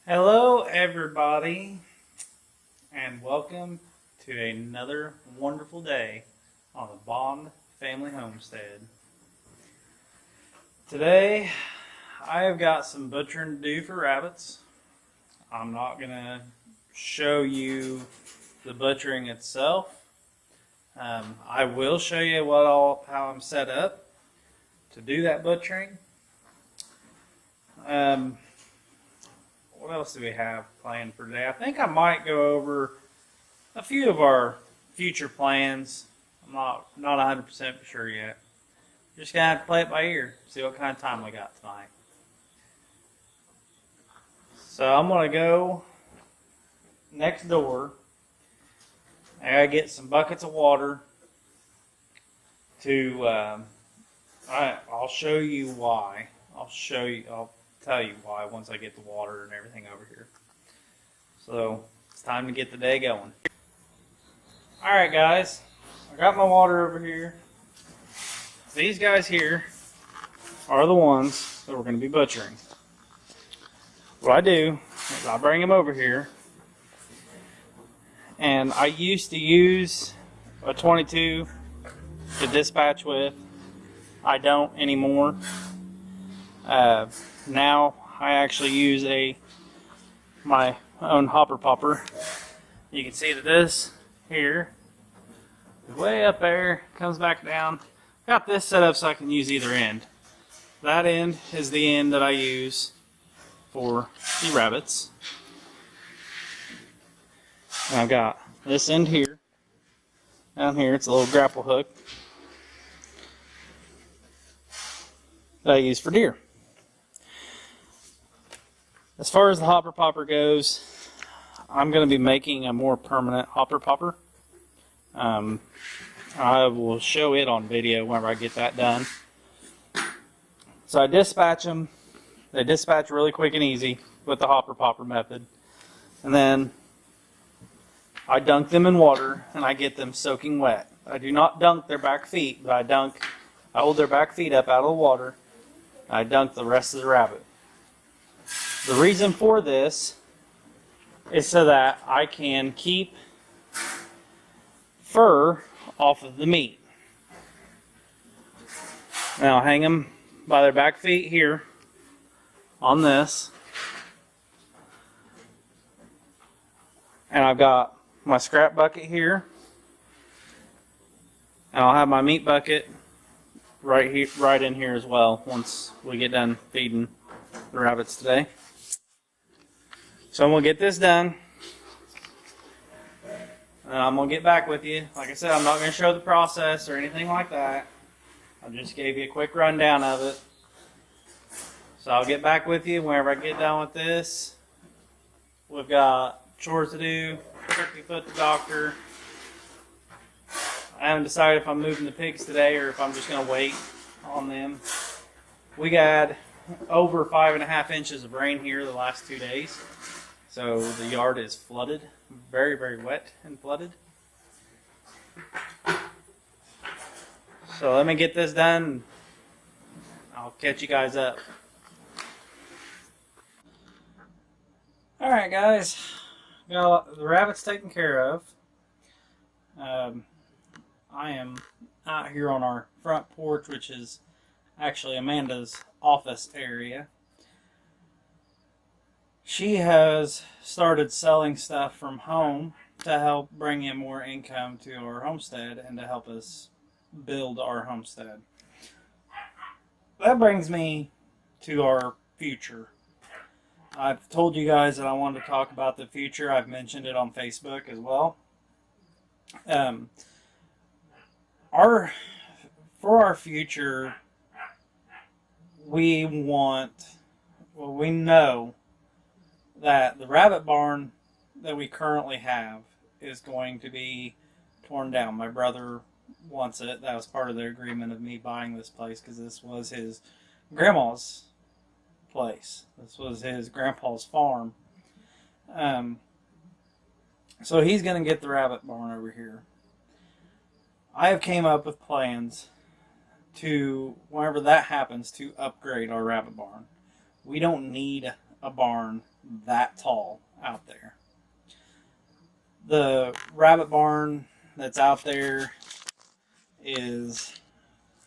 Hello, everybody, and welcome to another wonderful day on the Bond Family Homestead. Today, I have got some butchering to do for rabbits. I'm not going to show you the butchering itself. I will show you how I'm set up to do that butchering. What else do we have planned for today? I think I might go over a few of our future plans. I'm not 100% sure yet. Just gonna have to play it by ear, see what kind of time we got tonight. So I'm gonna go next door. I gotta get some buckets of water to. I'll show you why. I'll tell you why once I get the water and everything over here. So it's time to get the day going. Alright guys, I got my water over here. These guys here are the ones that we're going to be butchering. What I do is I bring them over here, and I used to use a 22 to dispatch with. I don't anymore. Now I actually use my own hopper popper. You can see that this here is way up there, comes back down. Got this set up so I can use either end. That end is the end that I use for the rabbits. And I've got this end here. Down here it's a little grapple hook that I use for deer. As far as the hopper popper goes, I'm going to be making a more permanent hopper popper. I will show it on video whenever I get that done. So I dispatch them. They dispatch really quick and easy with the hopper popper method. And then I dunk them in water and I get them soaking wet. I do not dunk their back feet, but I hold their back feet up out of the water. I dunk the rest of the rabbit. The reason for this is so that I can keep fur off of the meat. Now I'll hang them by their back feet here on this. And I've got my scrap bucket here. And I'll have my meat bucket right in here as well once we get done feeding the rabbits today. So I'm going to get this done. And I'm going to get back with you. Like I said, I'm not going to show the process or anything like that. I just gave you a quick rundown of it. So I'll get back with you whenever I get done with this. We've got chores to do. Turkey foot the doctor. I haven't decided if I'm moving the pigs today or if I'm just going to wait on them. We got over 5.5 inches of rain here the last 2 days. So the yard is flooded, very, very wet and flooded. So let me get this done. I'll catch you guys up. Alright guys, got the rabbits taken care of. I am out here on our front porch, which is actually Amanda's office area. She has started selling stuff from home to help bring in more income to our homestead and to help us build our homestead. That brings me to our future. I've told you guys that I wanted to talk about the future. I've mentioned it on Facebook as well. For our future, we know that the rabbit barn that we currently have is going to be torn down. My brother wants it. That was part of the agreement of me buying this place because this was his grandma's place. This was his grandpa's farm. So he's going to get the rabbit barn over here. I have came up with plans to, whenever that happens, to upgrade our rabbit barn. We don't need a barn that tall out there. The rabbit barn that's out there is,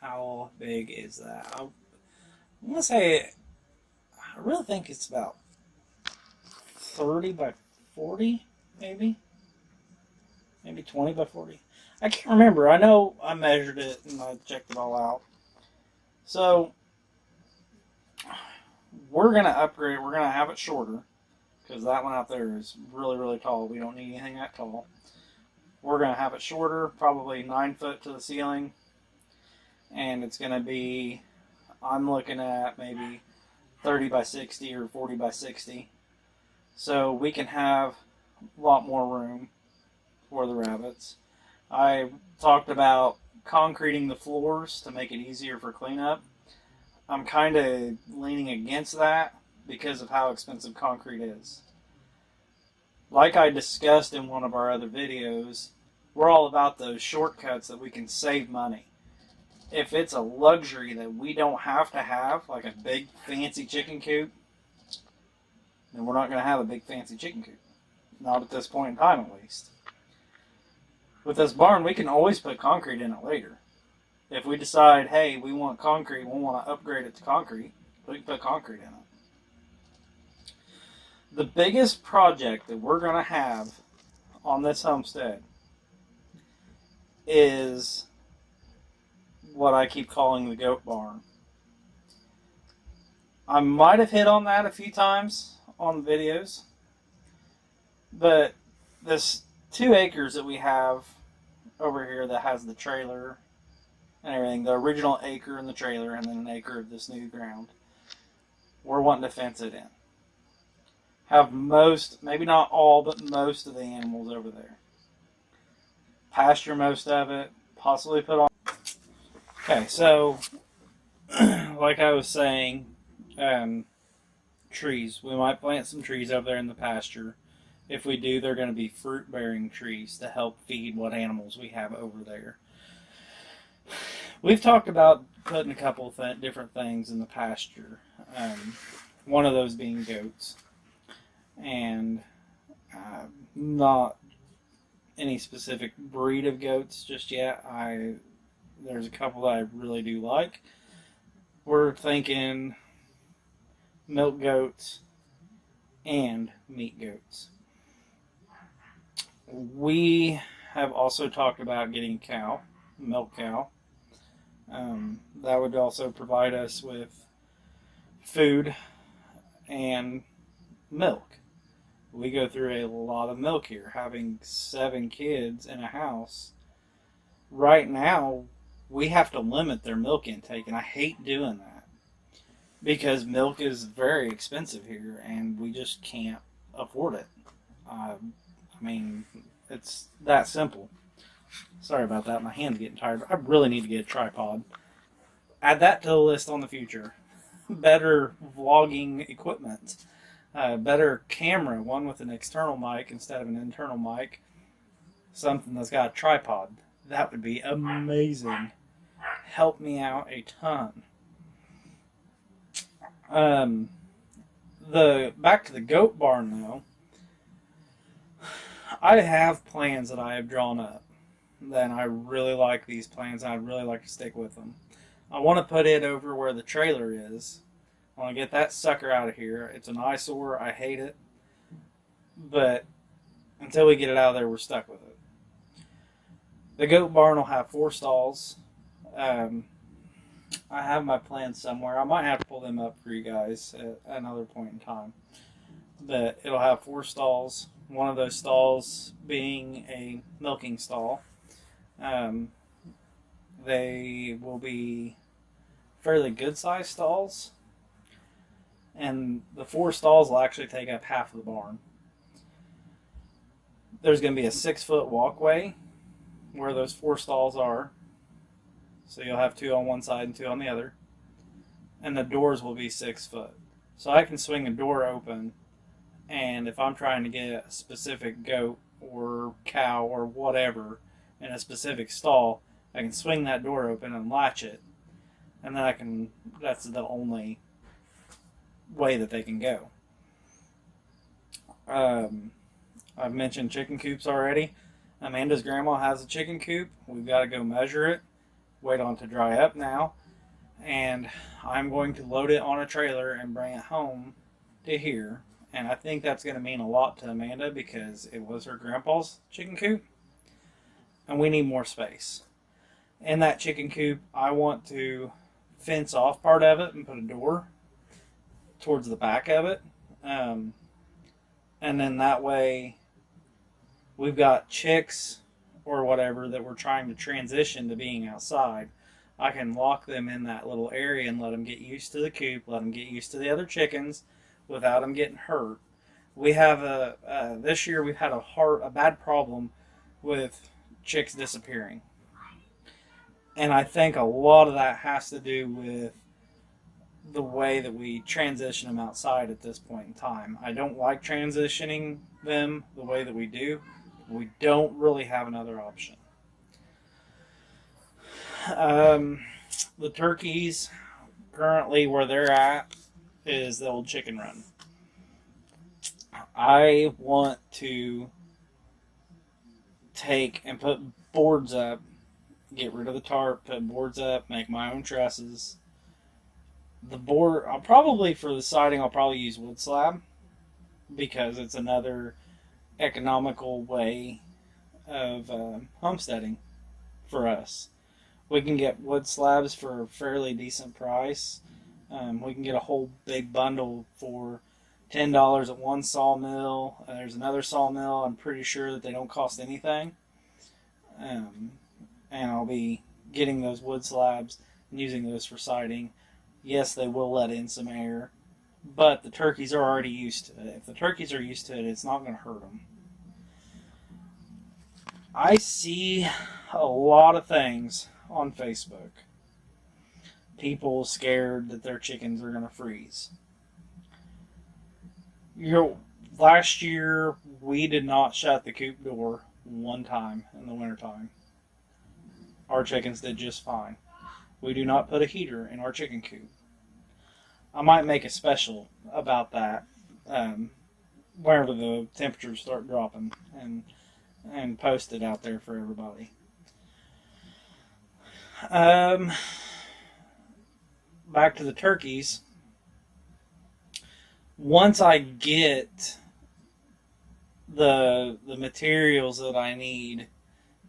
how big is that? I'm going to say, I really think it's about 30 by 40, maybe 20 by 40. I can't remember. I know I measured it and I checked it all out. So we're going to upgrade. We're going to have it shorter because that one out there is really, really tall. We don't need anything that tall. We're going to have it shorter, probably 9 foot to the ceiling. And it's going to be, I'm looking at maybe 30 by 60 or 40 by 60. So we can have a lot more room for the rabbits. I talked about concreting the floors to make it easier for cleanup. I'm kind of leaning against that because of how expensive concrete is. Like I discussed in one of our other videos, we're all about those shortcuts that we can save money. If it's a luxury that we don't have to have, like a big fancy chicken coop, then we're not going to have a big fancy chicken coop. Not at this point in time, at least. With this barn, we can always put concrete in it later. If we decide, hey, we want concrete, we want to upgrade it to concrete, we can put concrete in it. The biggest project that we're going to have on this homestead is what I keep calling the goat barn. I might have hit on that a few times on the videos, but this 2 acres that we have over here that has the trailer and everything, the original acre and the trailer, and then an acre of this new ground, we're wanting to fence it in. Have most, maybe not all, but most of the animals over there. Pasture most of it, possibly put on. Okay, so like I was saying, trees. We might plant some trees over there in the pasture. If we do, they're going to be fruit-bearing trees to help feed what animals we have over there. We've talked about putting a couple of different things in the pasture. One of those being goats. And not any specific breed of goats just yet. There's a couple that I really do like. We're thinking milk goats and meat goats. We have also talked about getting a cow, milk cow. That would also provide us with food and milk. We go through a lot of milk here. Having 7 kids in a house, right now, we have to limit their milk intake, and I hate doing that because milk is very expensive here, and we just can't afford it. I mean, it's that simple. Sorry about that. My hand's getting tired. I really need to get a tripod. Add that to the list on the future. Better vlogging equipment. Better camera. One with an external mic instead of an internal mic. Something that's got a tripod. That would be amazing. Help me out a ton. Back to the goat barn though. I have plans that I have drawn up. Then I really like these plans. I'd really like to stick with them. I want to put it over where the trailer is. I want to get that sucker out of here. It's an eyesore. I hate it. But until we get it out of there, we're stuck with it. The goat barn will have 4 stalls. I have my plans somewhere. I might have to pull them up for you guys at another point in time. But it'll have 4 stalls. One of those stalls being a milking stall. They will be fairly good sized stalls. And the 4 stalls will actually take up half of the barn. There's going to be a 6-foot walkway where those 4 stalls are. So you'll have 2 on one side and 2 on the other. And the doors will be 6 foot. So I can swing a door open, and if I'm trying to get a specific goat or cow or whatever in a specific stall, I can swing that door open and latch it. And then that's the only way that they can go. I've mentioned chicken coops already. Amanda's grandma has a chicken coop. We've got to go measure it, wait on it to dry up now, and I'm going to load it on a trailer and bring it home to here. And I think that's going to mean a lot to Amanda because it was her grandpa's chicken coop, and we need more space. In that chicken coop, I want to fence off part of it and put a door towards the back of it. And then that way we've got chicks or whatever that we're trying to transition to being outside. I can lock them in that little area and let them get used to the coop, let them get used to the other chickens without them getting hurt. We have this year we've had a bad problem with chicks disappearing. And I think a lot of that has to do with the way that we transition them outside at this point in time. I don't like transitioning them the way that we do. We don't really have another option. The turkeys, currently where they're at, is the old chicken run. I want to take and put boards up, get rid of the tarp, put boards up, make my own trusses. The board, I'll probably, for the siding, I'll probably use wood slab because it's another economical way of homesteading for us. We can get wood slabs for a fairly decent price. We can get a whole big bundle for $10 at one sawmill. There's another sawmill. I'm pretty sure that they don't cost anything. And I'll be getting those wood slabs and using those for siding. Yes, they will let in some air, but the turkeys are already used to it. If the turkeys are used to it, it's not going to hurt them. I see a lot of things on Facebook. People scared that their chickens are going to freeze. Last year, we did not shut the coop door one time in the wintertime. Our chickens did just fine. We do not put a heater in our chicken coop. I might make a special about that whenever the temperatures start dropping and post it out there for everybody. Back to the turkeys. Once I get the materials that I need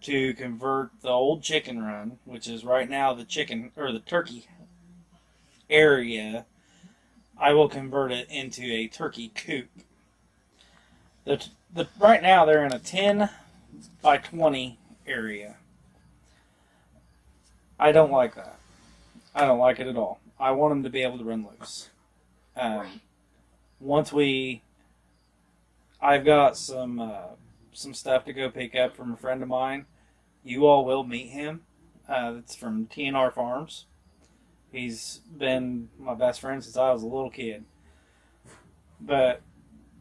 to convert the old chicken run, which is right now the chicken or the turkey area, I will convert it into a turkey coop. Right now they're in a 10 by 20 area. I don't like that. I don't like it at all. I want them to be able to run loose. I've got some stuff to go pick up from a friend of mine. You all will meet him. It's from TNR Farms. He's been my best friend since I was a little kid. But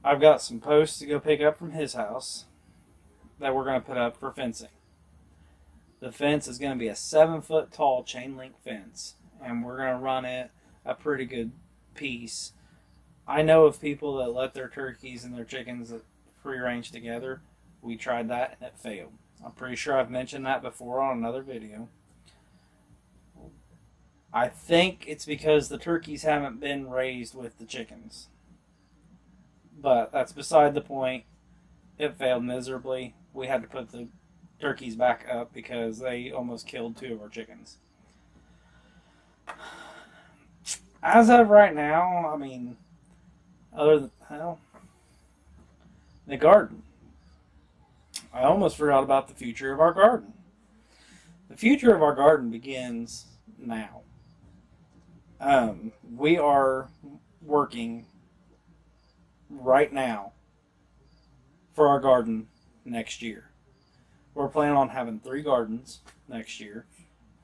I've got some posts to go pick up from his house that we're going to put up for fencing. The fence is going to be a 7-foot tall chain link fence, and we're going to run it a pretty good piece. I know of people that let their turkeys and their chickens free range together. We tried that and it failed. I'm pretty sure I've mentioned that before on another video. I think it's because the turkeys haven't been raised with the chickens. But that's beside the point. It failed miserably. We had to put the turkeys back up because they almost killed 2 of our chickens. As of right now, I mean, other than, well, the garden. I almost forgot about the future of our garden. The future of our garden begins now. We are working right now for our garden next year. We're planning on having 3 gardens next year.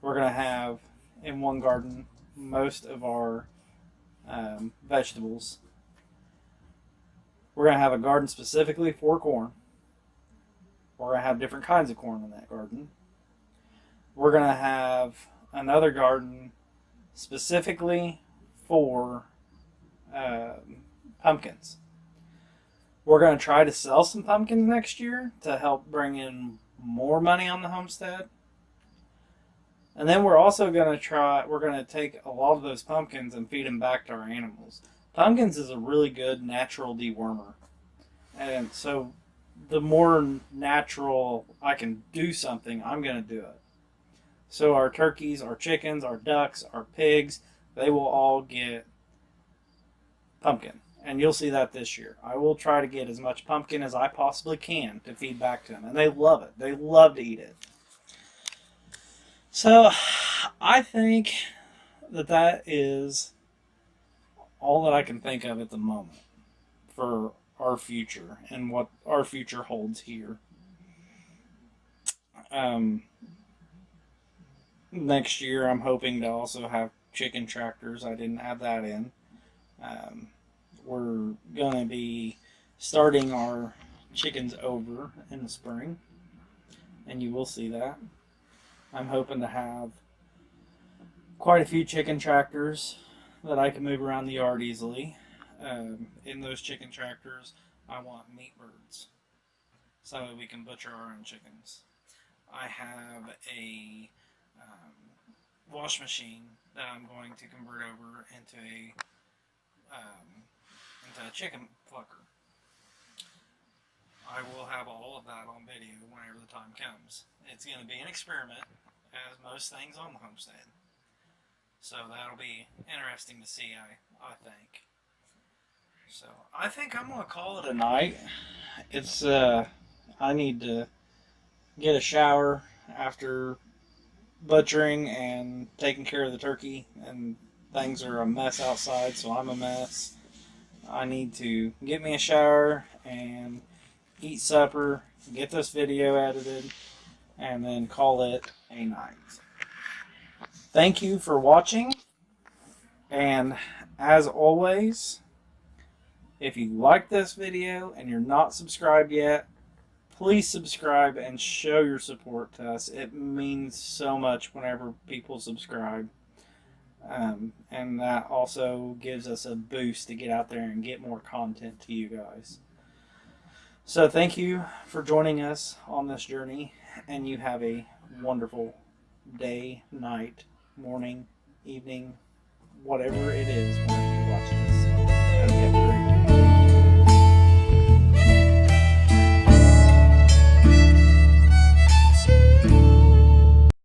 We're going to have in one garden most of our vegetables. We're going to have a garden specifically for corn. We're going to have different kinds of corn in that garden. We're going to have another garden specifically for pumpkins. We're going to try to sell some pumpkins next year to help bring in more money on the homestead. And then we're also going to we're going to take a lot of those pumpkins and feed them back to our animals. Pumpkins is a really good natural dewormer. And so the more natural I can do something, I'm going to do it. So our turkeys, our chickens, our ducks, our pigs, they will all get pumpkin. And you'll see that this year. I will try to get as much pumpkin as I possibly can to feed back to them. And they love it. They love to eat it. So I think that is all that I can think of at the moment for our future and what our future holds here. Next year I'm hoping to also have chicken tractors. I didn't have that in. We're going to be starting our chickens over in the spring, and you will see that. I'm hoping to have quite a few chicken tractors that I can move around the yard easily. In those chicken tractors, I want meat birds so that we can butcher our own chickens. I have a wash machine that I'm going to convert over into a chicken plucker. I will have all of that on video whenever the time comes. It's going to be an experiment, as most things on the homestead. So that'll be interesting to see, I think. So I think I'm going to call it a night. It's I need to get a shower after butchering and taking care of the turkey, and things are a mess outside, so I'm a mess. I need to get me a shower and eat supper, get this video edited, and then call it a night. Thank you for watching, and as always, if you like this video and you're not subscribed yet, please subscribe and show your support to us. It means so much whenever people subscribe. And that also gives us a boost to get out there and get more content to you guys. So thank you for joining us on this journey, and you have a wonderful day, night, morning, evening, whatever it is.